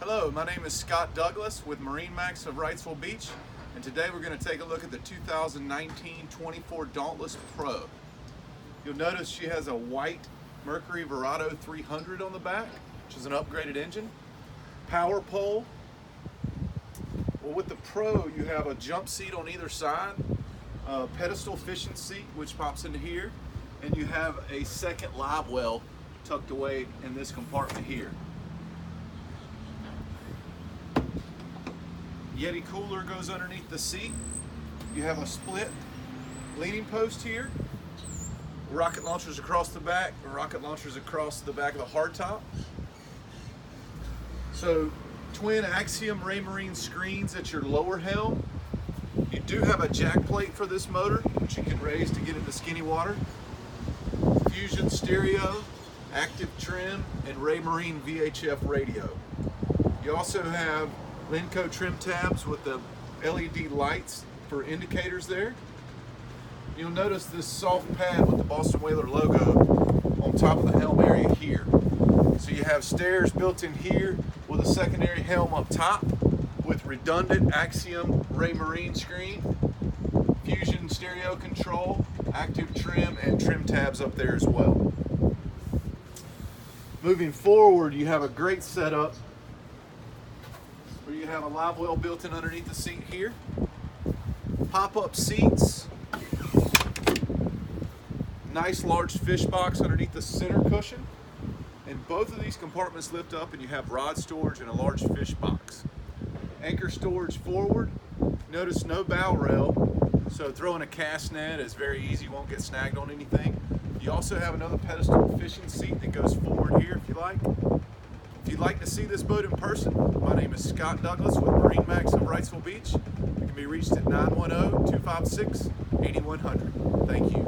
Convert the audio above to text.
Hello, my name is Scott Douglas with MarineMax of Wrightsville Beach, and today we're going to take a look at the 2019-24 Dauntless Pro. You'll notice she has a white Mercury 300 on the back, which is an upgraded engine. Power pole. Well, with the Pro, you have a jump seat on either side, a pedestal fishing seat, which pops into here, and you have a second live well tucked away in this compartment here. Yeti cooler goes underneath the seat. You have a split leaning post here. Rocket launchers across the back, rocket launchers across the back of the hardtop. So twin Axiom Raymarine screens at your lower helm. You do have a jack plate for this motor, which you can raise to get into skinny water. Fusion stereo, active trim, and Raymarine VHF radio. You also have Lenco trim tabs with the LED lights for indicators there. You'll notice this soft pad with the Boston Whaler logo on top of the helm area here. So you have stairs built in here with a secondary helm up top with redundant Axiom Raymarine screen, Fusion stereo control, active trim, and trim tabs up there as well. Moving forward, you have a great setup where you have a live well built in underneath the seat here, pop-up seats, nice large fish box underneath the center cushion, and both of these compartments lift up and you have rod storage and a large fish box. Anchor storage forward. Notice no bow rail, so throwing a cast net is very easy, won't get snagged on anything. You also have another pedestal fishing seat that goes forward here if you like. If you'd like to see this boat in person, my name is Scott Douglas with MarineMax of Wrightsville Beach. You can be reached at 910-256-8100. Thank you.